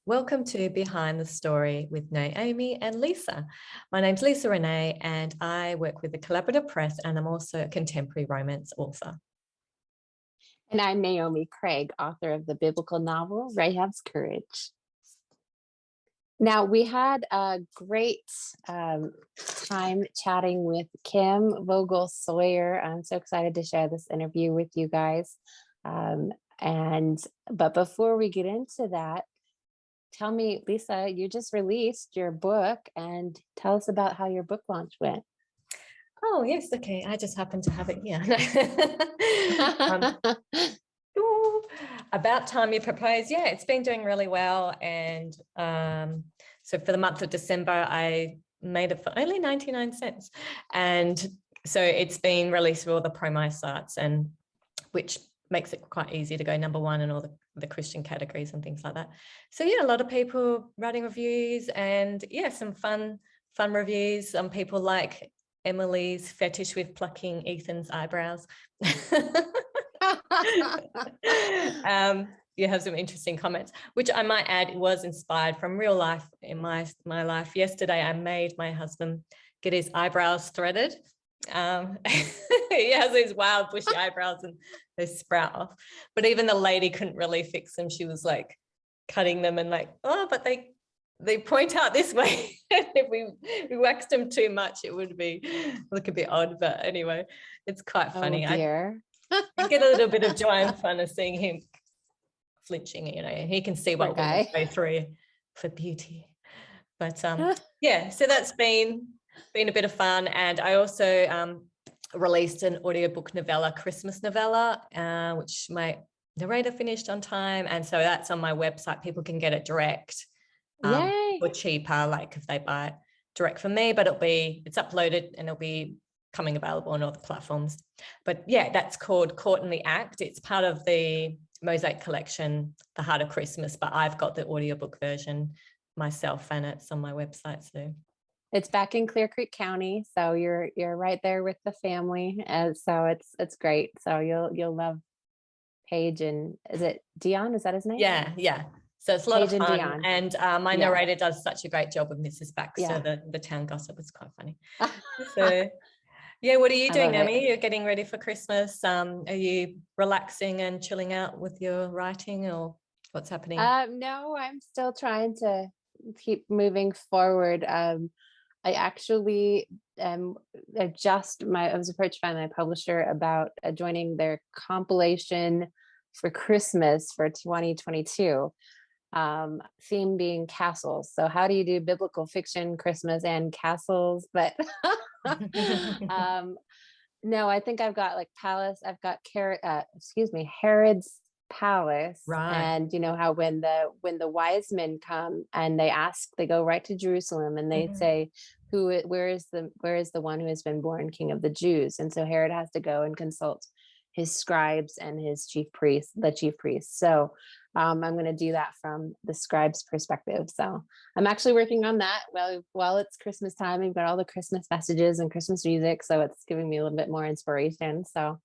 Welcome to Behind the Story with Naomi and Lisa. My name's Lisa Renee and I work with the Collaborative Press, and I'm also a contemporary romance author. And I'm Naomi Craig, author of the biblical novel Rahab's Courage. Now, we had a great time chatting with Kim Vogel Sawyer. I'm so excited to share this interview with you guys. But before we get into that, tell me, Lisa, you just released your book, and tell us about how your book launch went. Oh, yes. Okay. I just happen to have it here. About Time You Propose. Yeah, it's been doing really well. And so for the month of December, I made it for only 99 cents. And so it's been released through all the promo sites, and which makes it quite easy to go #1 in all the Christian categories and things like that. So yeah, a lot of people writing reviews, and yeah, some fun reviews. Some people like Emily's fetish with plucking Ethan's eyebrows. You have some interesting comments, which I might add was inspired from real life in my life. Yesterday, I made my husband get his eyebrows threaded. He has these wild bushy eyebrows and they sprout off, but even the lady couldn't really fix them. She was like cutting them and like, oh, but they point out this way. If we waxed them too much, it would look a bit odd. But anyway, it's quite funny. Oh dear. I get a little bit of joy and fun of seeing him flinching, he can see what we go through for beauty. But yeah, so that's been a bit of fun. And I also released an audiobook novella, Christmas novella, which my narrator finished on time. And so that's on my website. People can get it direct or cheaper, like if they buy it direct from me, but it's uploaded and it'll be coming available on all the platforms. But yeah, that's called Caught in the Act. It's part of the Mosaic collection, The Heart of Christmas, but I've got the audiobook version myself, and it's on my website. So it's back in Clear Creek County, so you're right there with the family, and so it's great. So you'll love Paige, and is it Dion? Is that his name? Yeah. So it's a lot of fun, and my narrator does such a great job with Mrs. Baxter, the town gossip. It's quite funny. So yeah, what are you doing, Naomi? You're getting ready for Christmas. Are you relaxing and chilling out with your writing, or what's happening? No, I'm still trying to keep moving forward. I actually I was approached by my publisher about joining their compilation for Christmas for 2022. Theme being castles. So how do you do biblical fiction, Christmas, and castles? But no, I think I've got like Palace. I've got Herod's Palace, right? And you know how when the wise men come and they go right to Jerusalem and they say, where is the one who has been born King of the Jews? And so Herod has to go and consult his scribes and his chief priests. So I'm going to do that from the scribes' perspective. So I'm actually working on that while it's Christmas time. We've got all the Christmas messages and Christmas music, so it's giving me a little bit more inspiration. So,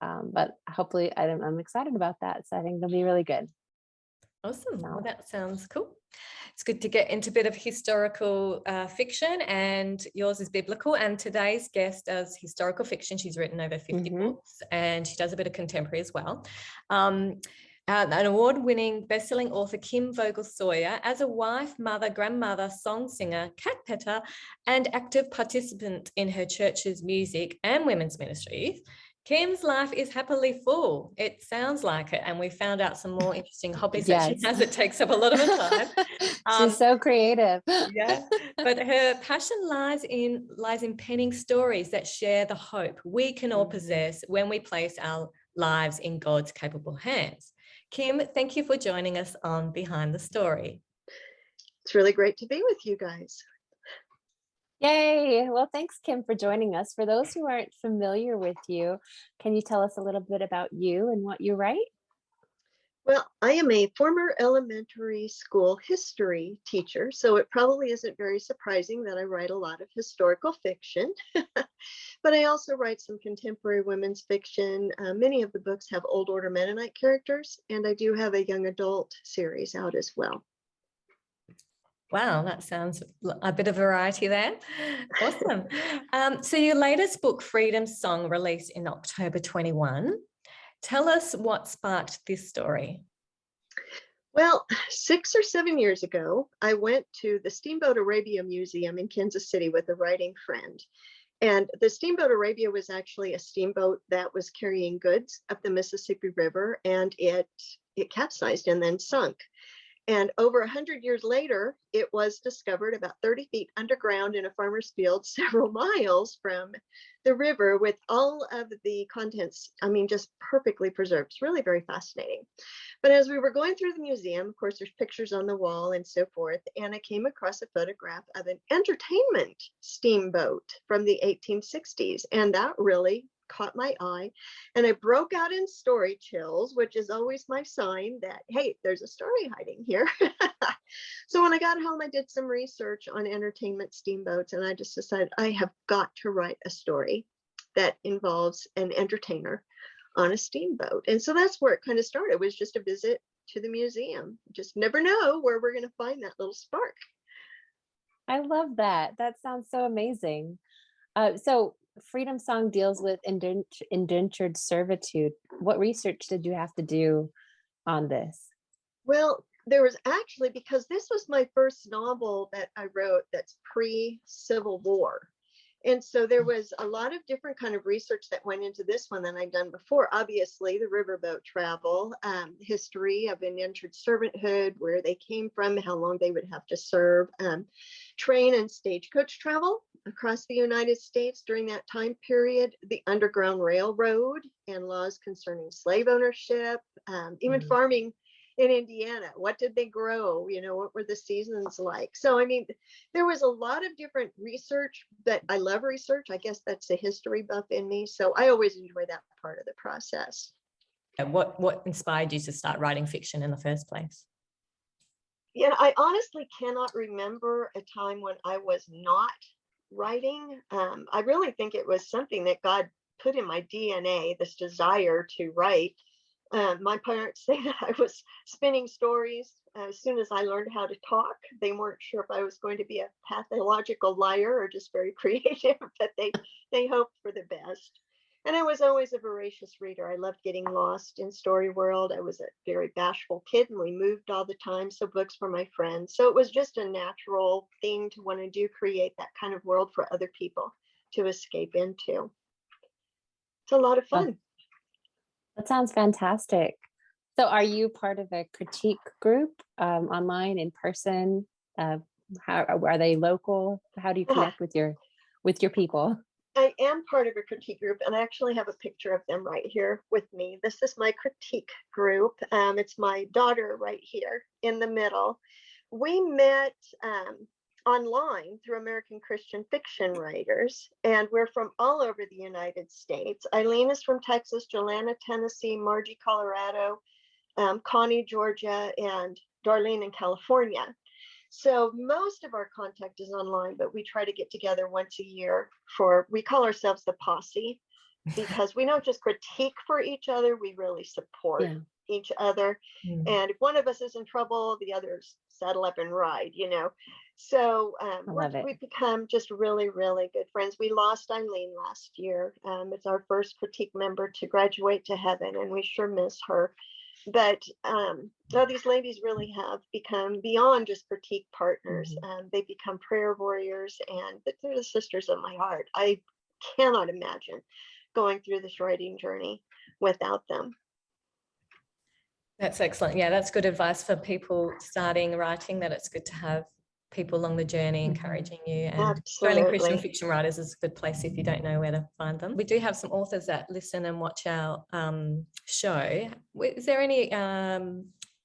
but hopefully, I'm excited about that. So I think it'll be really good. Awesome. Well, that sounds cool. It's good to get into a bit of historical fiction, and yours is biblical. And today's guest does historical fiction. She's written over 50 books, and she does a bit of contemporary as well. An award-winning best-selling author, Kim Vogel Sawyer, as a wife, mother, grandmother, song singer, cat petter, and active participant in her church's music and women's ministries, Kim's life is happily full. It sounds like it, and we found out some more interesting hobbies that she has. It takes up a lot of her time. She's so creative. Yeah, but her passion lies in penning stories that share the hope we can all possess when we place our lives in God's capable hands. Kim, thank you for joining us on Behind the Story. It's really great to be with you guys. Yay. Well, thanks, Kim, for joining us. For those who aren't familiar with you, can you tell us a little bit about you and what you write? Well, I am a former elementary school history teacher, so it probably isn't very surprising that I write a lot of historical fiction. But I also write some contemporary women's fiction. Many of the books have Old Order Mennonite characters, and I do have a young adult series out as well. Wow, that sounds a bit of variety there. Awesome. So your latest book, Freedom Song, released in October 21. Tell us what sparked this story. Well, 6 or 7 years ago, I went to the Steamboat Arabia Museum in Kansas City with a writing friend. And the Steamboat Arabia was actually a steamboat that was carrying goods up the Mississippi River, and it capsized and then sunk. And over 100 years later, it was discovered about 30 feet underground in a farmer's field, several miles from the river, with all of the contents, I mean, just perfectly preserved. It's really very fascinating. But as we were going through the museum, of course, there's pictures on the wall and so forth, and I came across a photograph of an entertainment steamboat from the 1860s, and that really caught my eye, and I broke out in story chills, which is always my sign that, hey, there's a story hiding here. So when I got home, I did some research on entertainment steamboats, and I just decided I have got to write a story that involves an entertainer on a steamboat. And so that's where it kind of started, was just a visit to the museum. Just never know where we're going to find that little spark. I love that. That sounds so amazing. So Freedom Song deals with indentured servitude. What research did you have to do on this? Well, there was actually, because this was my first novel that I wrote that's pre-Civil War. And so there was a lot of different kind of research that went into this one than I'd done before. Obviously, the riverboat travel, history of indentured servanthood, where they came from, how long they would have to serve, train and stagecoach travel across the United States during that time period, the Underground Railroad and laws concerning slave ownership, even farming in Indiana. What did they grow? You know, what were the seasons like? So, I mean, there was a lot of different research, that I love research. I guess that's the history buff in me. So I always enjoy that part of the process. And what inspired you to start writing fiction in the first place? Yeah, I honestly cannot remember a time when I was not writing. I really think it was something that God put in my DNA, this desire to write. My parents say that I was spinning stories as soon as I learned how to talk. They weren't sure if I was going to be a pathological liar or just very creative, but they hoped for the best. And I was always a voracious reader. I loved getting lost in story world. I was a very bashful kid, and we moved all the time, so books were my friends. So it was just a natural thing to want to do, create that kind of world for other people to escape into. It's a lot of fun. That sounds fantastic. So are you part of a critique group, online, in person? How are they local? How do you connect with your people? I am part of a critique group, and I actually have a picture of them right here with me. This is my critique group. It's my daughter right here in the middle. We met online through American Christian fiction writers, and we're from all over the United States. Eileen is from Texas, Joanna, Tennessee, Margie, Colorado, Connie, Georgia, and Darlene in California. So most of our contact is online, but we try to get together once a year we call ourselves the posse, because we don't just critique for each other, we really support each other. And if one of us is in trouble, the others saddle up and ride, you know. So we've become just really, really good friends. We lost Eileen last year. It's our first critique member to graduate to heaven, and we sure miss her. But these ladies really have become beyond just critique partners. They become prayer warriors, and they're the sisters of my heart. I cannot imagine going through this writing journey without them. That's excellent. Yeah, that's good advice for people starting writing, that it's good to have people along the journey encouraging you. And joining Christian fiction writers is a good place if you don't know where to find them. We do have some authors that listen and watch our show. Is there any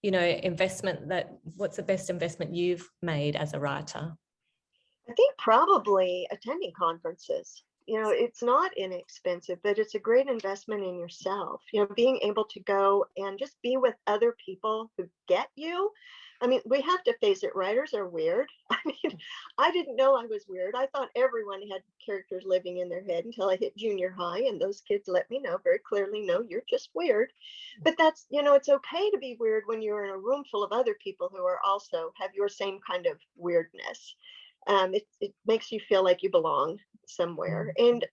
investment what's the best investment you've made as a writer? I think probably attending conferences. You know, it's not inexpensive, but it's a great investment in yourself. You know, being able to go and just be with other people who get you, I mean, we have to face it. Writers are weird. I mean, I didn't know I was weird. I thought everyone had characters living in their head until I hit junior high. And those kids let me know very clearly, no, you're just weird. But that's, it's okay to be weird when you're in a room full of other people who are also have your same kind of weirdness. It makes you feel like you belong somewhere. And,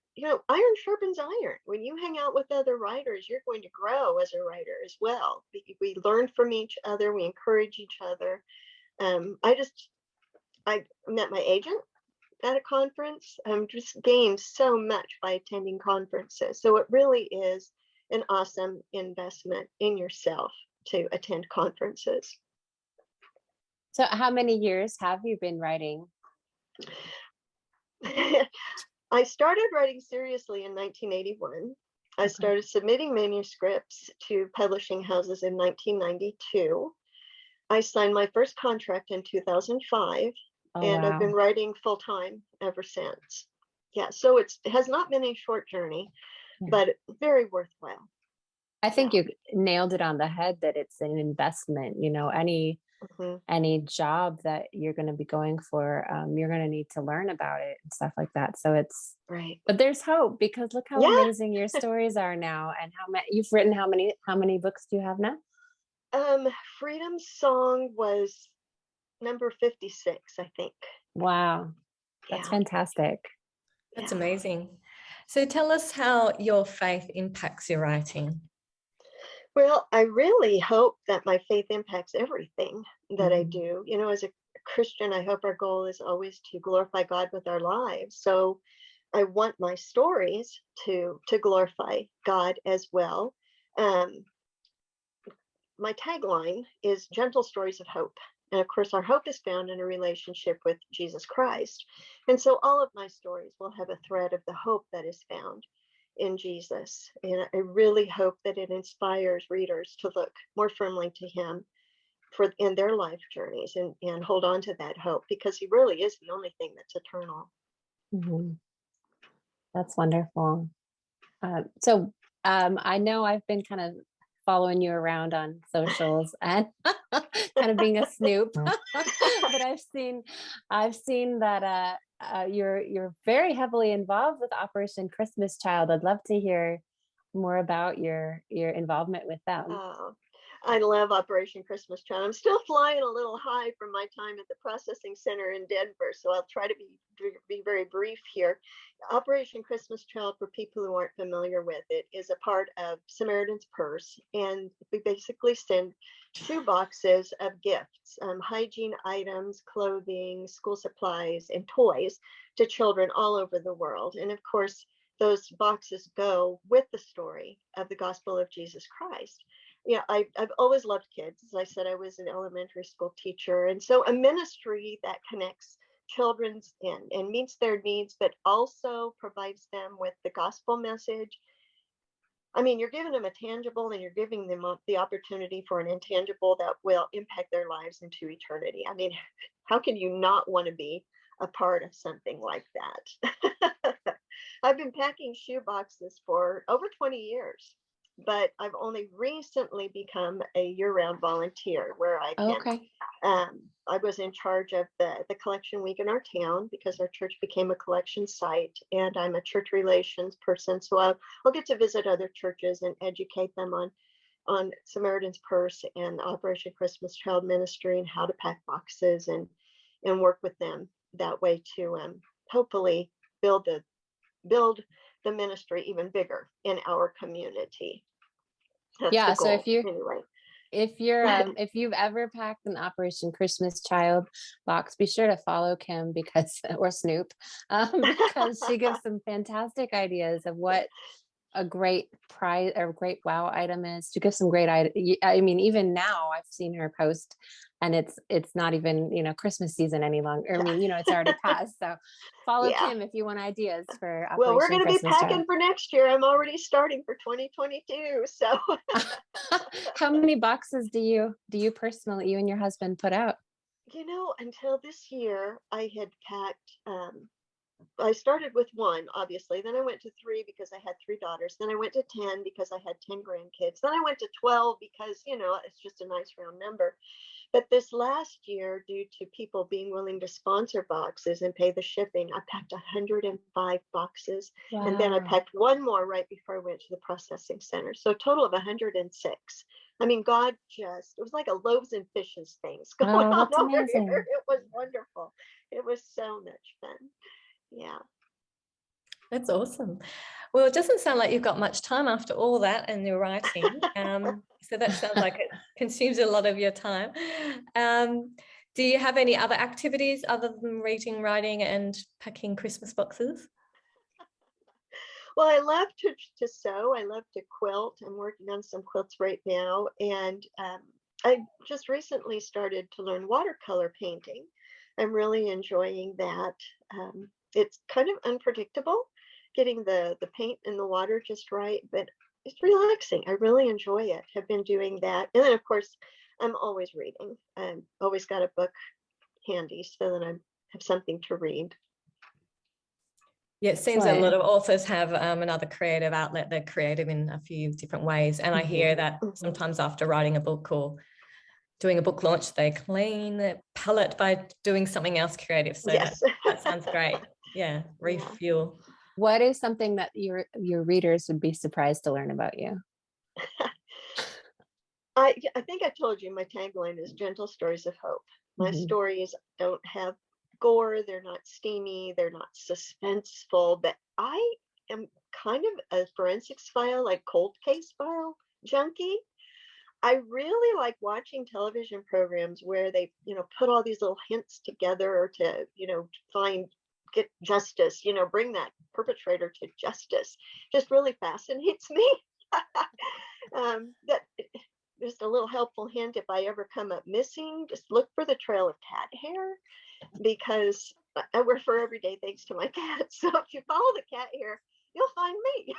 iron sharpens iron. When you hang out with other writers, you're going to grow as a writer as well. We learn from each other. We encourage each other. I met my agent at a conference. Just gained so much by attending conferences. So it really is an awesome investment in yourself to attend conferences. So how many years have you been writing? I started writing seriously in 1981. I started submitting manuscripts to publishing houses in 1992. I signed my first contract in 2005, and I've been writing full time ever since. Yeah, so it has not been a short journey, but very worthwhile. I think you nailed it on the head that it's an investment. Any job that you're going to be going for, you're going to need to learn about it and stuff like that. So it's right. But there's hope, because look how amazing your stories are now, and how many you've written. How many books do you have now? Freedom Song was number 56, I think. Wow, that's fantastic. That's amazing. So tell us how your faith impacts your writing. Well, I really hope that my faith impacts everything that I do. As a Christian, I hope our goal is always to glorify God with our lives. So I want my stories to glorify God as well. My tagline is gentle stories of hope. And of course, our hope is found in a relationship with Jesus Christ. And so all of my stories will have a thread of the hope that is found in Jesus. And I really hope that it inspires readers to look more firmly to him in their life journeys, and hold on to that hope, because he really is the only thing that's eternal. That's wonderful. So I know I've been kind of following you around on socials and kind of being a snoop, but I've seen that you're very heavily involved with Operation Christmas Child. I'd love to hear more about your involvement with them. I love Operation Christmas Child. I'm still flying a little high from my time at the processing center in Denver, so I'll try to be very brief here. Operation Christmas Child, for people who aren't familiar with it, is a part of Samaritan's Purse, and we basically send shoe boxes of gifts, hygiene items, clothing, school supplies, and toys to children all over the world. And of course, those boxes go with the story of the gospel of Jesus Christ. I've always loved kids. As I said, I was an elementary school teacher. And so a ministry that connects children's and meets their needs, but also provides them with the gospel message. I mean, you're giving them a tangible, and you're giving them the opportunity for an intangible that will impact their lives into eternity. I mean, how can you not want to be a part of something like that? I've been packing shoe boxes for over 20 years. But I've only recently become a year-round volunteer, where I can. I was in charge of the collection week in our town, because our church became a collection site, and I'm a church relations person, so I'll get to visit other churches and educate them on Samaritan's Purse and Operation Christmas Child ministry, and how to pack boxes, and work with them that way to hopefully build the ministry even bigger in our community. That's so if you've ever packed an Operation Christmas Child box, be sure to follow Kim or Snoop, because she gives some fantastic ideas of what a great prize or great wow item is. To give some great I mean, even now I've seen her post, and it's not even Christmas season any longer. I mean, it's already passed. So follow Kim if you want ideas for Operation Well, we're going to be packing Child. for next year. I'm already starting for 2022. So how many boxes do you personally, you and your husband, put out? Until this year, I had packed I started with 1, obviously. Then I went to 3 because I had 3 daughters. Then I went to 10 because I had 10 grandkids. Then I went to 12 because, it's just a nice round number. But this last year, due to people being willing to sponsor boxes and pay the shipping, I packed 105 boxes. Wow. And then I packed one more right before I went to the processing center. So a total of 106. I mean, God it was like a loaves and fishes things going on over amazing. here. It was wonderful. It was so much fun. Yeah. That's awesome. Well, it doesn't sound like you've got much time after all that and your writing. So that sounds like it consumes a lot of your time. Do you have any other activities other than reading, writing, and packing Christmas boxes? Well, I love to sew. I love to quilt. I'm working on some quilts right now. And I just recently started to learn watercolor painting. I'm really enjoying that. It's kind of unpredictable, getting the paint and the water just right, but it's relaxing. I really enjoy it. I've been doing that. And then, of course, I'm always reading. I've always got a book handy so that I have something to read. Yeah, it seems a lot of authors have another creative outlet. They're creative in a few different ways. And I hear that sometimes after writing a book or doing a book launch, they clean their palette by doing something else creative. So yes. that sounds great. Yeah, refuel. What is something that your readers would be surprised to learn about you? I think I told you my tagline is gentle stories of hope. My stories don't have gore, they're not steamy, they're not suspenseful, but I am kind of a forensics file, like cold case file junkie. I really like watching television programs where they, put all these little hints together to, get justice, bring that perpetrator to justice. Just really fascinates me. That just a little helpful hint: if I ever come up missing, just look for the trail of cat hair, because I refer everyday things to my cat. So if you follow the cat hair, you'll find me.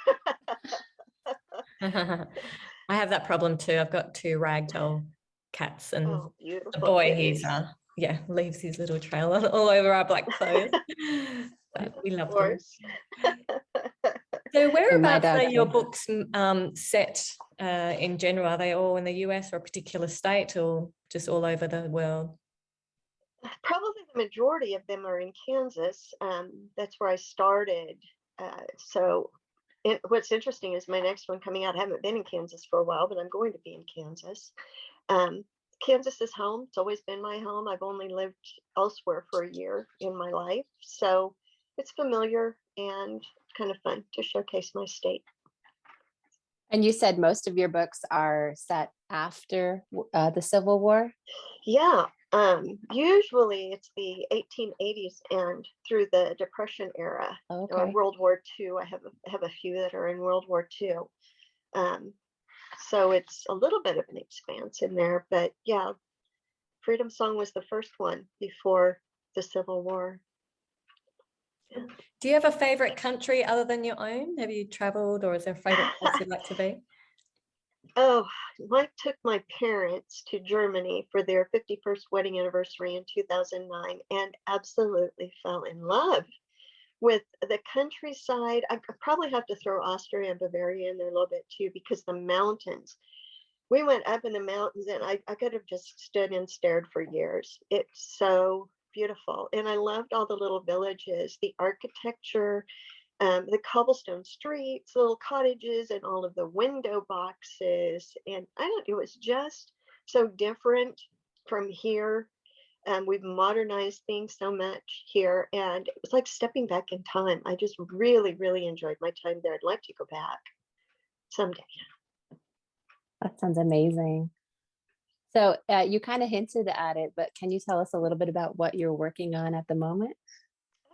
I have that problem too. I've got 2 ragdoll cats, and the boy, he's leaves his little trail all over our black clothes. But we love them. So whereabouts are your books set in general? Are they all in the US or a particular state, or just all over the world? Probably the majority of them are in Kansas. That's where I started. What's interesting is my next one coming out. I haven't been in Kansas for a while, but I'm going to be in Kansas. Kansas is home. It's always been my home. I've only lived elsewhere for a year in my life. So it's familiar and kind of fun to showcase my state. And you said most of your books are set after the Civil War? Yeah. Usually it's the 1880s and through the Depression era, World War II. I have a few that are in World War II. So it's a little bit of an expanse in there, but yeah, Freedom Song was the first one before the Civil War. Yeah. Do you have a favorite country other than your own? Have you traveled, or is there a favorite place you'd like to be? Oh, I took my parents to Germany for their 51st wedding anniversary in 2009 and absolutely fell in love with the countryside. I probably have to throw Austria and Bavaria in there a little bit too, because the mountains. We went up in the mountains and I could have just stood and stared for years. It's so beautiful. And I loved all the little villages, the architecture, the cobblestone streets, little cottages, and all of the window boxes. And it was just so different from here. We've modernized things so much here, and it was like stepping back in time. I just really, really enjoyed my time there. I'd like to go back someday. That sounds amazing. So you kind of hinted at it, but can you tell us a little bit about what you're working on at the moment?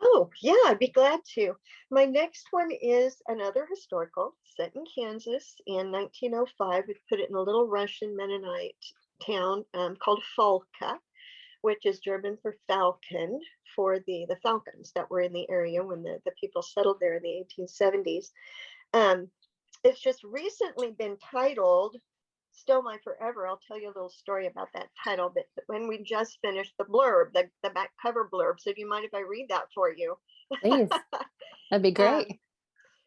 Oh, yeah, I'd be glad to. My next one is another historical set in Kansas in 1905. We put it in a little Russian Mennonite town called Falka, which is German for falcon, for the falcons that were in the area when the people settled there in the 1870s. It's just recently been titled Still My Forever. I'll tell you a little story about that title, but when we just finished the blurb, the back cover blurb. So do you mind if I read that for you? Please. That'd be great.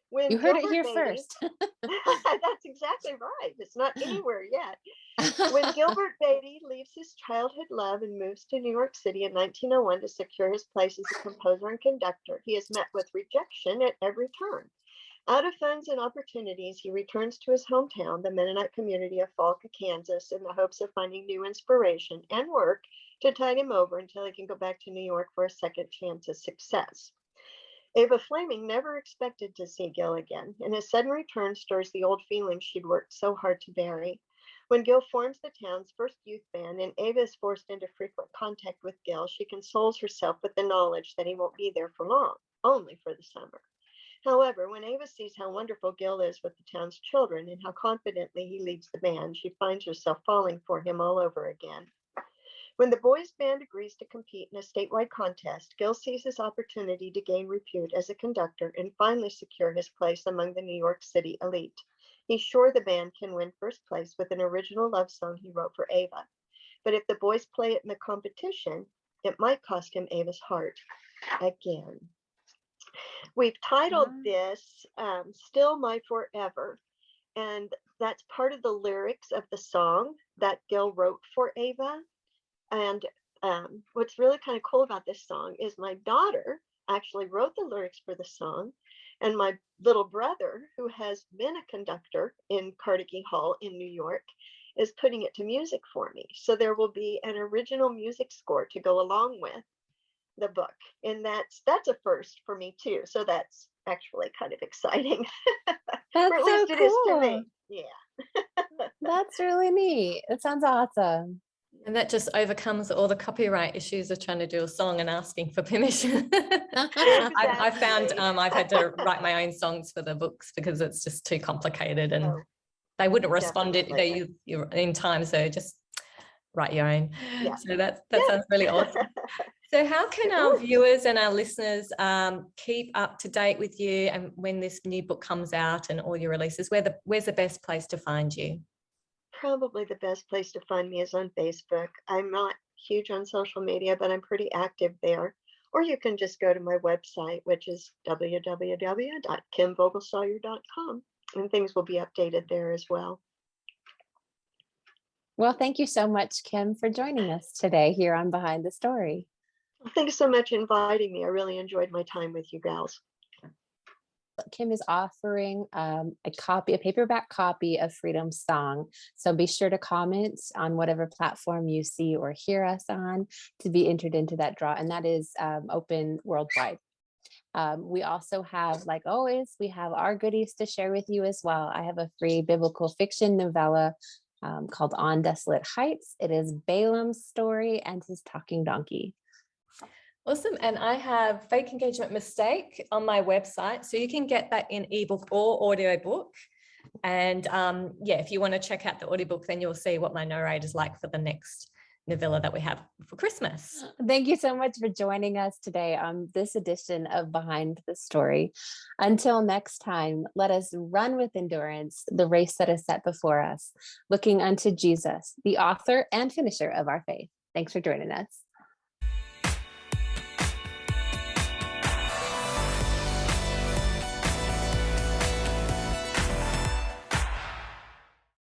When You heard it Gilbert here Beatty, first. that's exactly right. It's not anywhere yet. When Gilbert Beatty leaves his childhood love and moves to New York City in 1901 to secure his place as a composer and conductor, he is met with rejection at every turn. Out of funds and opportunities, he returns to his hometown, the Mennonite community of Falka, Kansas, in the hopes of finding new inspiration and work to tide him over until he can go back to New York for a second chance at success. Ava Fleming never expected to see Gil again, and his sudden return stirs the old feelings she'd worked so hard to bury. When Gil forms the town's first youth band and Ava is forced into frequent contact with Gil, she consoles herself with the knowledge that he won't be there for long, only for the summer. However, when Ava sees how wonderful Gil is with the town's children and how confidently he leads the band, she finds herself falling for him all over again. When the boys' band agrees to compete in a statewide contest, Gil sees his opportunity to gain repute as a conductor and finally secure his place among the New York City elite. He's sure the band can win first place with an original love song he wrote for Ava. But if the boys play it in the competition, it might cost him Ava's heart again. We've titled this Still My Forever, and that's part of the lyrics of the song that Gil wrote for Ava. And what's really kind of cool about this song is my daughter actually wrote the lyrics for the song, and my little brother, who has been a conductor in Carnegie Hall in New York, is putting it to music for me. So there will be an original music score to go along with the book, and that's a first for me too. So that's actually kind of exciting. That's or at so least it is to me. Yeah. That's really neat. It sounds awesome. And that just overcomes all the copyright issues of trying to do a song and asking for permission. I found I've had to write my own songs for the books because it's just too complicated, and they wouldn't respond you in time. So just write your own. Yeah. So that sounds really awesome. So how can our viewers and our listeners keep up to date with you, and when this new book comes out and all your releases, where's the best place to find you? Probably the best place to find me is on Facebook. I'm not huge on social media, but I'm pretty active there. Or you can just go to my website, which is www.kimvogelsawyer.com, and things will be updated there as well. Well, thank you so much, Kim, for joining us today here on Behind the Story. Well, thanks so much for inviting me. I really enjoyed my time with you gals. Kim is offering a paperback copy of Freedom's Song. So be sure to comment on whatever platform you see or hear us on to be entered into that draw. And that is open worldwide. We also have, like always, we have our goodies to share with you as well. I have a free biblical fiction novella called On Desolate Heights. It is Balaam's story and his talking donkey. Awesome. And I have Fake Engagement Mistake on my website. So you can get that in ebook or audiobook. And if you want to check out the audiobook, then you'll see what my narrator is like for the next novella that we have for Christmas. Thank you so much for joining us today on this edition of Behind the Story. Until next time, let us run with endurance the race that is set before us, looking unto Jesus, the author and finisher of our faith. Thanks for joining us.